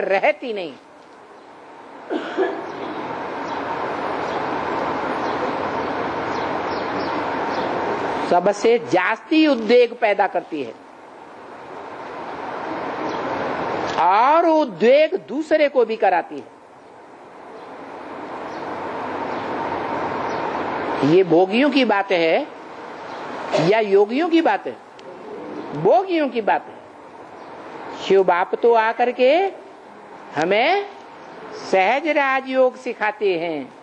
रहती नहीं। सबसे जास्ती उद्वेग पैदा करती है और उद्वेग दूसरे को भी कराती है। ये भोगियों की बात है या योगियों की बात है? भोगियों की बात है। शिव बाप तो आकर के हमें सहज राजयोग सिखाते हैं,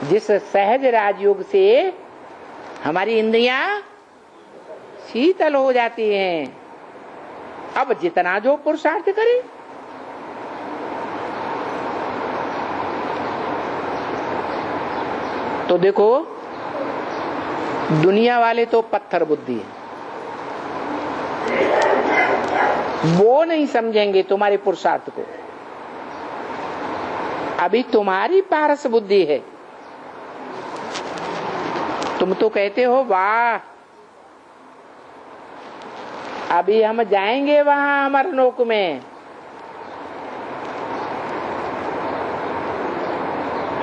जिस सहज राजयोग से हमारी इंद्रियां शीतल हो जाती हैं। अब जितना जो पुरुषार्थ करे, तो देखो दुनिया वाले तो पत्थर बुद्धि है, वो नहीं समझेंगे तुम्हारे पुरुषार्थ को। अभी तुम्हारी पारस बुद्धि है, तुम तो कहते हो वाह अभी हम जाएंगे वहां अमरलोक में,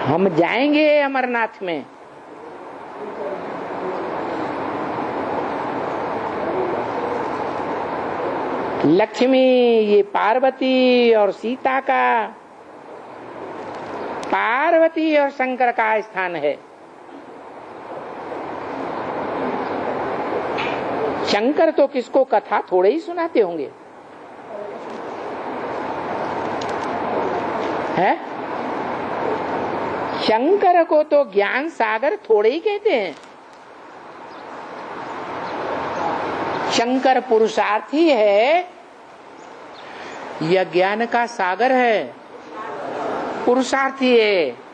हम जाएंगे अमरनाथ में। लक्ष्मी ये पार्वती और सीता का, पार्वती और शंकर का स्थान है। शंकर तो किसको कथा थोड़े ही सुनाते होंगे, है? शंकर को तो ज्ञान सागर थोड़े ही कहते हैं। शंकर पुरुषार्थी है या ज्ञान का सागर है? पुरुषार्थी है।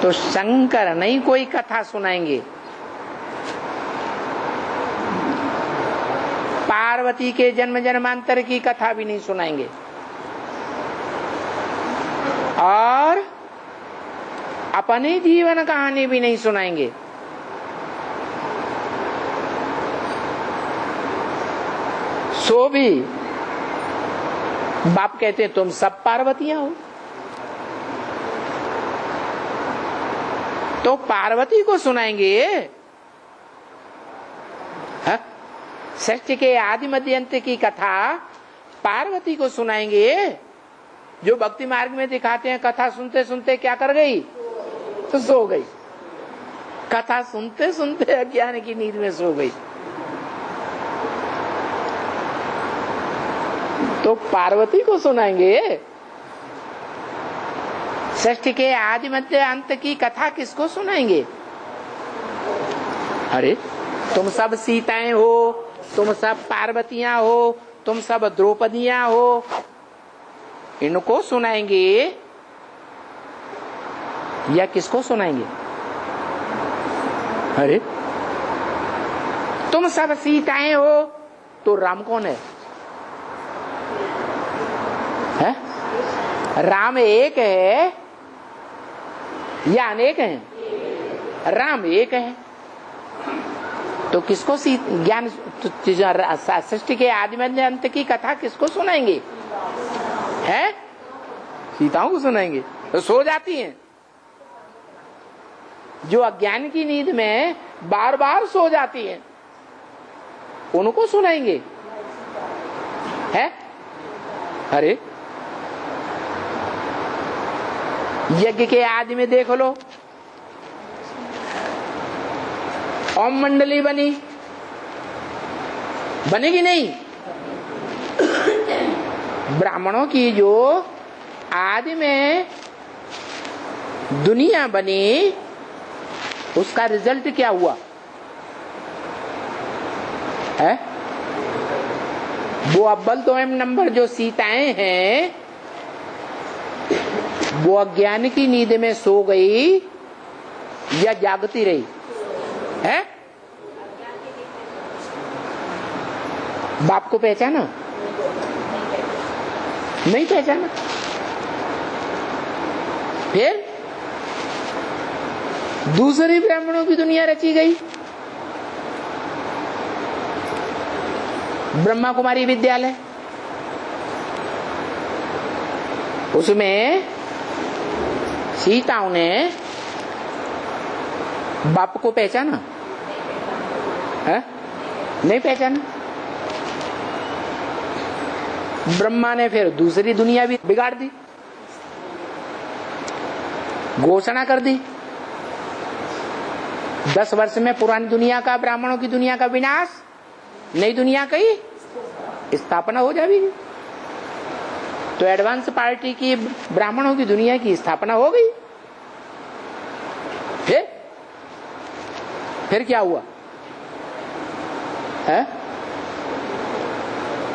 तो शंकर नहीं कोई कथा सुनाएंगे, पार्वती के जन्म जन्मांतर की कथा भी नहीं सुनाएंगे, और अपनी जीवन कहानी भी नहीं सुनाएंगे। सो भी बाप कहते हैं तुम सब पार्वतियां हो, तो पार्वती को सुनाएंगे। सृष्टि के आदि मध्य अंत की कथा पार्वती को सुनाएंगे, जो भक्ति मार्ग में दिखाते हैं कथा सुनते सुनते क्या कर गई, तो सो गई। कथा सुनते सुनते अज्ञान की नींद में सो गई। तो पार्वती को सुनाएंगे। सृष्टि के आदि मध्य अंत की कथा किसको सुनाएंगे? अरे तुम सब सीताएं हो, तुम सब पार्वतियां हो, तुम सब द्रौपदियां हो, इनको सुनाएंगे या किसको सुनाएंगे? अरे तुम सब सीताएं हो तो राम कौन है? है? राम एक है या अनेक हैं? राम एक है। तो किसको ज्ञान सृष्टि के आदि मध्य अंत की कथा किसको सुनाएंगे? है? सीताओं को सुनाएंगे। तो सो जाती हैं, जो अज्ञान की नींद में बार बार सो जाती हैं, उनको सुनाएंगे। है? अरे यज्ञ के आदि में देख लो, ओम मंडली बनेगी नहीं? ब्राह्मणों की जो आदि में दुनिया बनी, उसका रिजल्ट क्या हुआ है? वो अव्वल तो एम नंबर जो सीताएं हैं, वो अज्ञान की नींद में सो गई या जागती रही है? बाप को पहचाना? नहीं पहचाना। फिर दूसरी ब्राह्मणों की दुनिया रची गई। ब्रह्मा कुमारी विद्यालय, उसमें सीताओं ने बाप को पहचाना है? नहीं पहचाना। ब्रह्मा ने फिर दूसरी दुनिया भी बिगाड़ दी, घोषणा कर दी 10 वर्ष में पुरानी दुनिया का, ब्राह्मणों की दुनिया का विनाश, नई दुनिया की स्थापना हो जाएगी। तो एडवांस पार्टी की, ब्राह्मणों की दुनिया की स्थापना हो गई। फिर क्या हुआ है?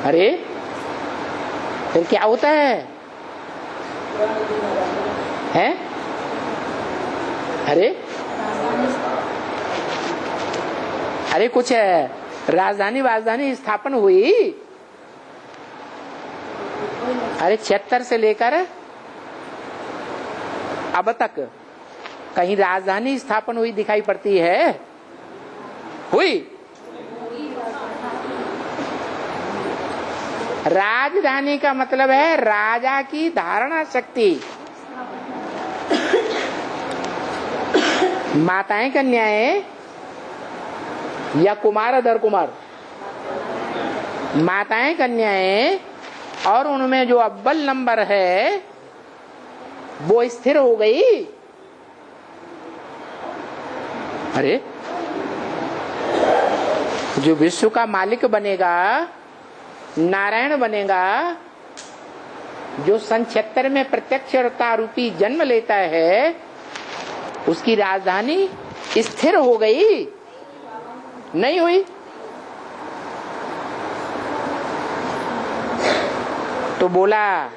अरे फिर क्या होता है? हैं? अरे कुछ राजधानी स्थापन हुई। अरे 76 से लेकर अब तक कहीं राजधानी स्थापन हुई दिखाई पड़ती है? हुई? राजधानी का मतलब है राजा की धारणा शक्ति। माताएं कन्याएं या कुमार दर कुमार, माताएं कन्याएं, और उनमें जो अव्वल नंबर है वो स्थिर हो गई। अरे जो विश्व का मालिक बनेगा, नारायण बनेगा, जो सन 76 में प्रत्यक्षता रूपी जन्म लेता है, उसकी राजधानी स्थिर हो गई, नहीं हुई? तो बोला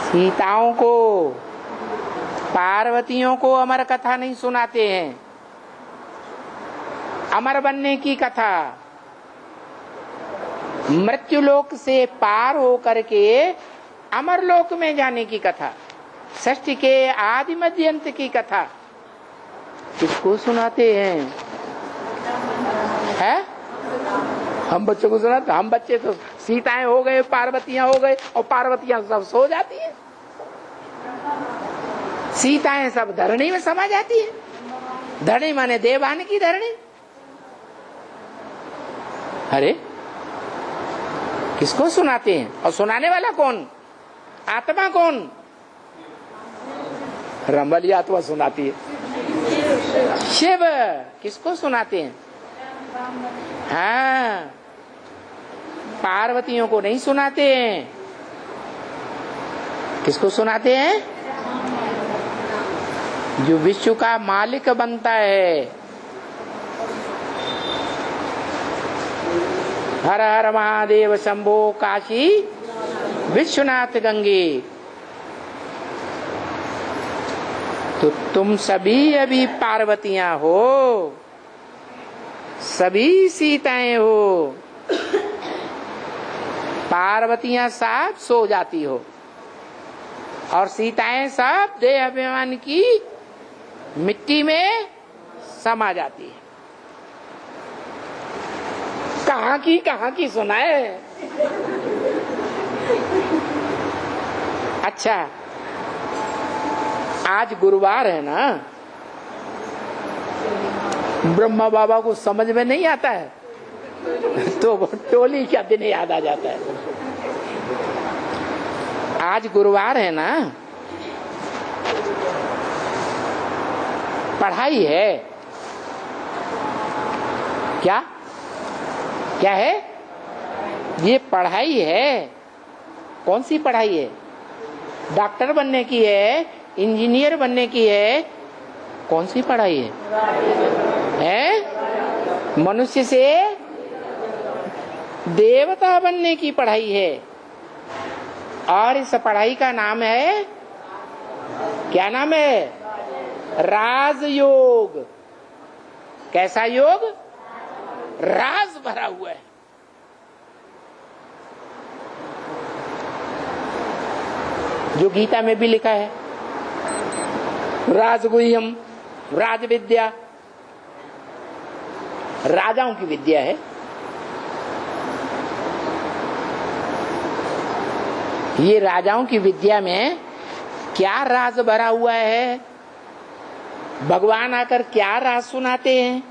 सीताओं को, पार्वतियों को अमर कथा नहीं सुनाते हैं। अमर बनने की कथा, मृत्युलोक से पार हो करके अमरलोक में जाने की कथा, सृष्टि के आदि मध्य अंत की कथा किसको सुनाते हैं? है? हम बच्चों को सुनाते। हम बच्चे तो सीताएं हो गए, पार्वतियां हो गए, और पार्वतियां सब सो जाती है, सीताएं सब धरणी में समा जाती है। धरणी माने देवान की धरणी। अरे किसको सुनाते हैं? और सुनाने वाला कौन? आत्मा कौन? रंबली आत्मा सुनाती है। शिव किसको सुनाते हैं? हाँ, पार्वतियों को नहीं सुनाते हैं। किसको सुनाते हैं? जो विश्व का मालिक बनता है। हर हर महादेव शंभो काशी विश्वनाथ गंगे। तो तुम सभी अभी पार्वतियां हो, सभी सीताएं हो। पार्वतियां सब सो जाती हो और सीताएं सब देह अभिमान की मिट्टी में समा जाती है। कहाँ की सुनाए? अच्छा, आज गुरुवार है ना, ब्रह्मा बाबा को समझ में नहीं आता है तो टोली का दिन याद आ जाता है। आज गुरुवार है ना, पढ़ाई है। क्या क्या है? ये पढ़ाई है। कौन सी पढ़ाई है? डॉक्टर बनने की है, इंजीनियर बनने की है? कौन सी पढ़ाई है? मनुष्य से देवता बनने की पढ़ाई है। और इस पढ़ाई का नाम है, क्या नाम है? राजयोग। कैसा योग? राज भरा हुआ है। जो गीता में भी लिखा है, राजगुह्यम राज विद्या राजाओं की विद्या है। ये राजाओं की विद्या में क्या राज भरा हुआ है, भगवान आकर क्या राज सुनाते हैं।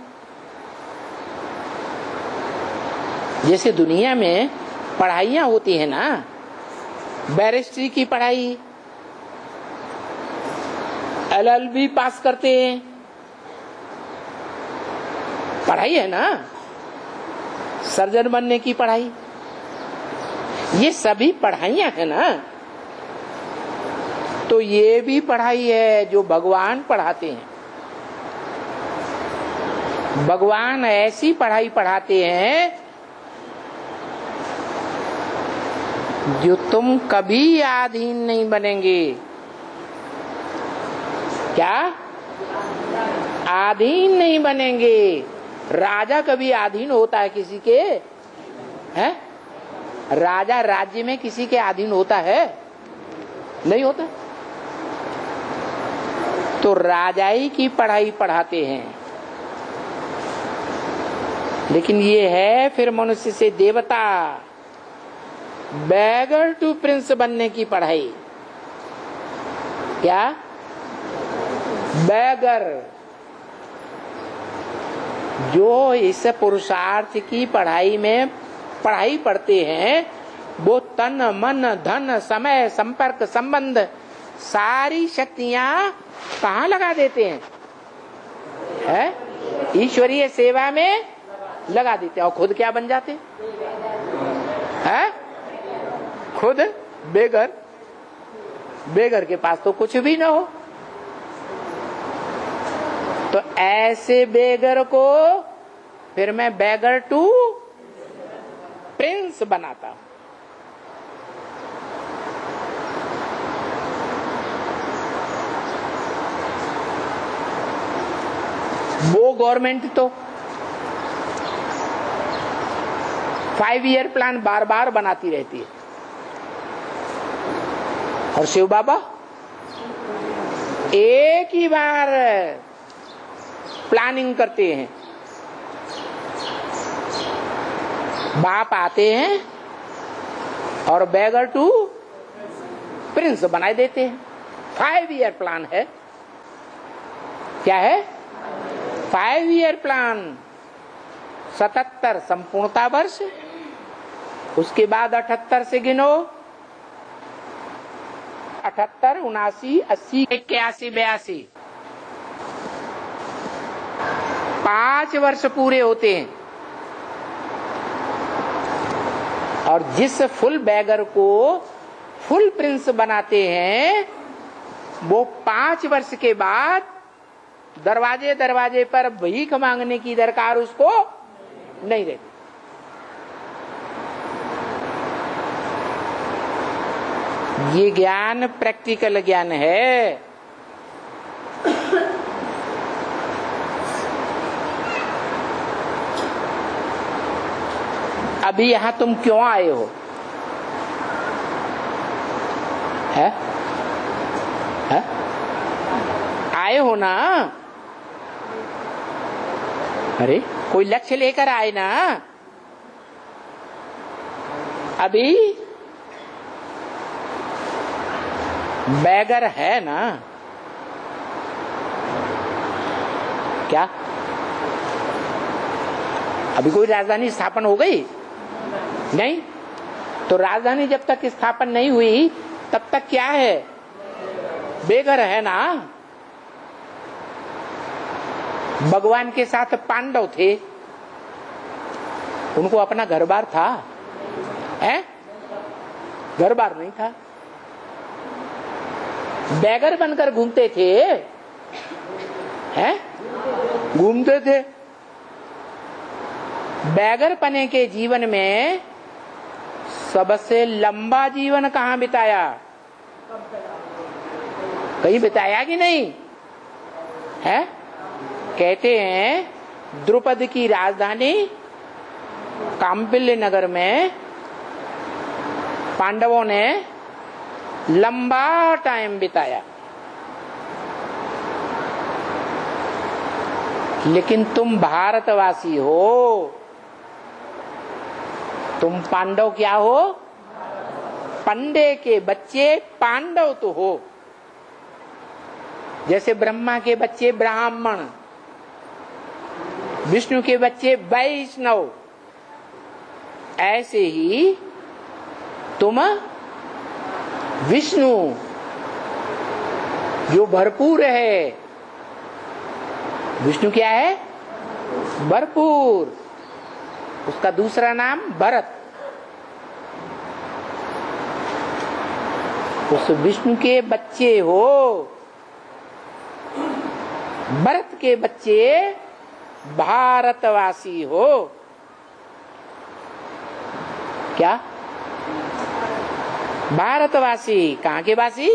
जैसे दुनिया में पढ़ाइयां होती है ना, बैरिस्ट्री की पढ़ाई, LLB पास करते हैं, पढ़ाई है ना, सर्जन बनने की पढ़ाई, ये सभी पढ़ाइयां है ना। तो ये भी पढ़ाई है जो भगवान पढ़ाते हैं। भगवान ऐसी पढ़ाई पढ़ाते हैं जो तुम कभी अधीन नहीं बनेंगे। क्या? अधीन नहीं बनेंगे। राजा कभी अधीन होता है किसी के? है? राजा राज्य में किसी के अधीन होता है? नहीं होता। तो राजाई की पढ़ाई पढ़ाते हैं। लेकिन ये है फिर मनुष्य से देवता, बैगर टू प्रिंस बनने की पढ़ाई। क्या? बैगर। जो इस पुरुषार्थ की पढ़ाई में पढ़ाई पढ़ते हैं वो तन मन धन समय संपर्क संबंध सारी शक्तियां कहाँ लगा देते हैं? है? ईश्वरीय सेवा में लगा देते हैं। और खुद क्या बन जाते हैं? खुद बेगर। बेगर के पास तो कुछ भी ना हो। तो ऐसे बेगर को फिर मैं बैगर टू प्रिंस बनाता हूं। वो गवर्नमेंट तो 5 ईयर प्लान बार बार बनाती रहती है। और शिव बाबा एक ही बार प्लानिंग करते हैं। बाप आते हैं और बैगर टू प्रिंस बना देते हैं। 5 ईयर प्लान है। क्या है? 5 ईयर प्लान। 77 संपूर्णता वर्ष, उसके बाद 78 से गिनो। 78, 79, 80, 81, 82 5 वर्ष पूरे होते हैं। और जिस फुल बैगर को फुल प्रिंस बनाते हैं वो 5 वर्ष के बाद दरवाजे दरवाजे पर भीख मांगने की दरकार उसको नहीं रहती। ये ज्ञान प्रैक्टिकल ज्ञान है। अभी यहां तुम क्यों आए हो? है? है? आए हो ना? अरे कोई लक्ष्य लेकर आए ना। अभी बैगर है ना? क्या अभी कोई राजधानी स्थापन हो गई? नहीं। तो राजधानी जब तक स्थापन नहीं हुई तब तक क्या है? बेघर है ना। भगवान के साथ पांडव थे, उनको अपना घर बार था? है? घर बार नहीं था, बैगर बनकर घूमते थे। हैं? घूमते थे। बैगर पने के जीवन में सबसे लंबा जीवन कहाँ बिताया? कहीं बिताया कि नहीं? है? कहते हैं द्रुपद की राजधानी काम्पिल्य नगर में पांडवों ने लंबा टाइम बिताया। लेकिन तुम भारतवासी हो, तुम पांडव क्या हो? पंडे के बच्चे पांडव तो हो। जैसे ब्रह्मा के बच्चे ब्राह्मण, विष्णु के बच्चे वैष्णव, ऐसे ही तुम विष्णु जो भरपूर है। विष्णु क्या है? भरपूर। उसका दूसरा नाम भरत। उस विष्णु के बच्चे हो, भरत के बच्चे भारतवासी हो। क्या? भारतवासी। कहाँ के वासी?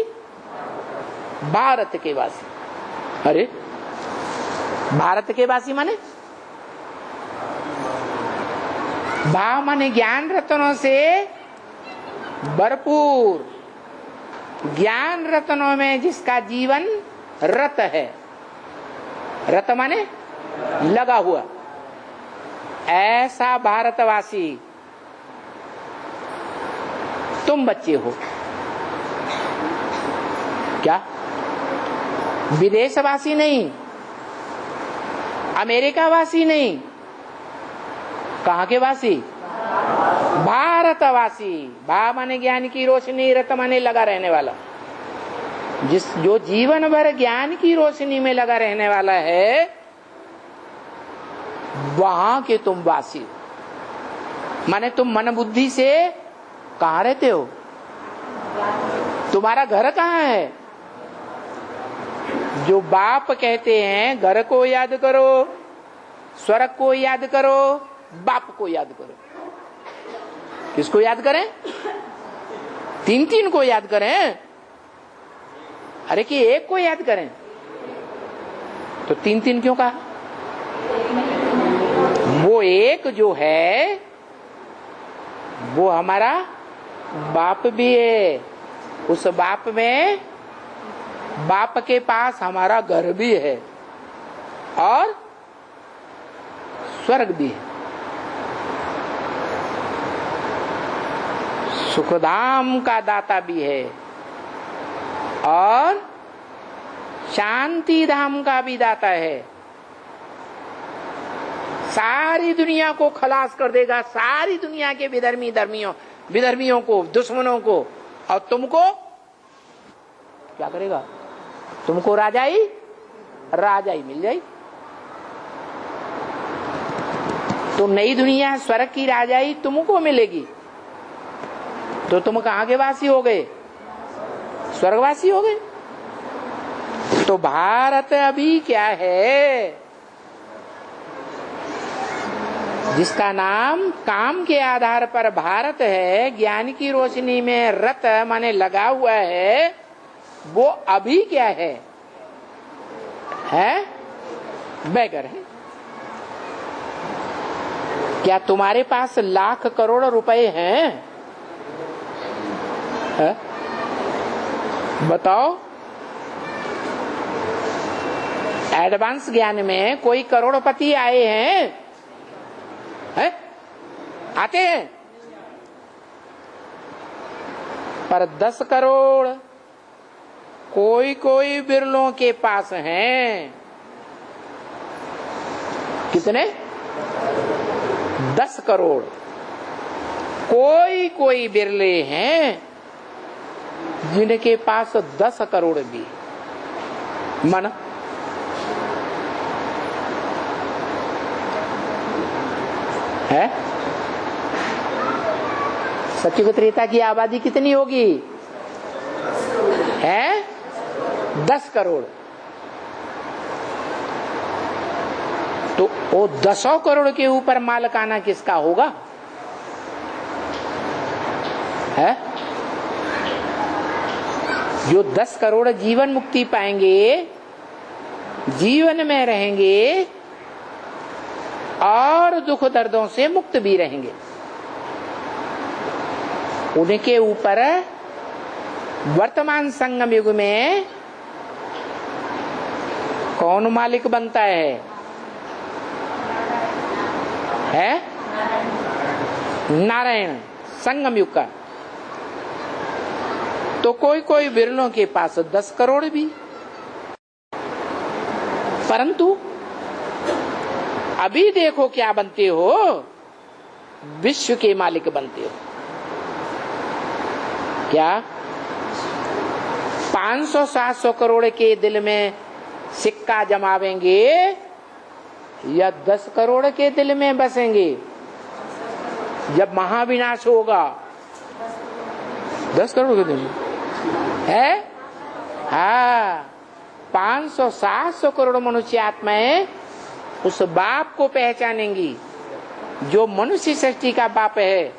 भारत के वासी। अरे भारत के वासी माने? भाव माने ज्ञान रत्नों से भरपूर, ज्ञान रत्नों में जिसका जीवन रत है। रत माने लगा हुआ, ऐसा भारतवासी तुम बच्चे हो। क्या? विदेशवासी नहीं, अमेरिका वासी नहीं, कहाँ के वासी? भारतवासी। भा माने ज्ञान की रोशनी, रत माने लगा रहने वाला। जो जीवन भर ज्ञान की रोशनी में लगा रहने वाला है, वहां के तुम वासी हो। माने तुम मन बुद्धि से कहाँ रहते हो? तुम्हारा घर कहाँ है? जो बाप कहते हैं घर को याद करो, स्वर्ग को याद करो, बाप को याद करो। किसको याद करें? तीन तीन को याद करें। अरे कि एक को याद करें? तो तीन तीन क्यों कहा? वो एक जो है वो हमारा बाप भी है। उस बाप में, बाप के पास हमारा घर भी है और स्वर्ग भी है। सुखधाम का दाता भी है और शांति धाम का भी दाता है। सारी दुनिया को खलास कर देगा, सारी दुनिया के विधर्मियों को, दुश्मनों को। और तुमको क्या करेगा? तुमको राजाई मिल जाए। तो नई दुनिया, स्वर्ग की राजाई तुमको मिलेगी। तो तुम कहाँ के वासी हो गए? स्वर्गवासी हो गए। तो भारत अभी क्या है? जिसका नाम काम के आधार पर भारत है, ज्ञान की रोशनी में रत माने लगा हुआ है, वो अभी क्या है? बैगर है। क्या तुम्हारे पास लाख करोड़ रुपए हैं? बताओ। एडवांस ज्ञान में कोई करोड़पति आए हैं? आते हैं? पर 10 करोड़ कोई बिरलों के पास हैं। कितने? 10 करोड़ कोई बिरले हैं जिनके पास 10 करोड़ भी। मन है? सत्युग त्रेता की आबादी कितनी होगी? है 10 करोड़। तो वो 10 करोड़ के ऊपर मालिकाना किसका होगा? है? जो 10 करोड़ जीवन मुक्ति पाएंगे, जीवन में रहेंगे और दुख दर्दों से मुक्त भी रहेंगे, उनके ऊपर वर्तमान संगम युग में कौन मालिक बनता है? है नारायण संगम युग का। तो कोई कोई बिरलों के पास 10 करोड़ भी, परंतु अभी देखो क्या बनते हो, विश्व के मालिक बनते हो। क्या 500-700 करोड़ के दिल में सिक्का जमावेंगे या 10 करोड़ के दिल में बसेंगे? जब महाविनाश होगा 10 करोड़ के दिल में है। हाँ, 500-700 करोड़ मनुष्य आत्माएं उस बाप को पहचानेंगी जो मनुष्य सृष्टि का बाप है,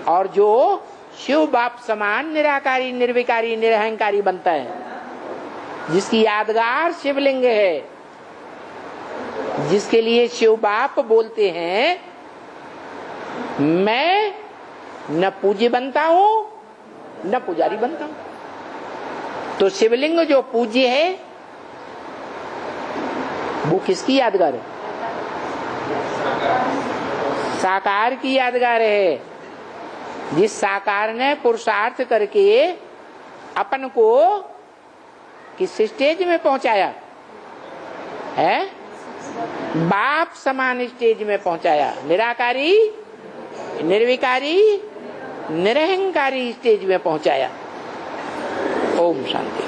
और जो शिव बाप समान निराकारी, निर्विकारी, निरहंकारी बनता है, जिसकी यादगार शिवलिंग है, जिसके लिए शिव बाप बोलते हैं मैं न पूज्य बनता हूं न पुजारी बनता हूं। तो शिवलिंग जो पूज्य है वो किसकी यादगार है? साकार की यादगार है, जिस साकार ने पुरुषार्थ करके अपन को किस स्टेज में पहुंचाया है? बाप समान स्टेज में पहुंचाया, निराकारी, निर्विकारी, निरहंकारी स्टेज में पहुंचाया। ओम शांति।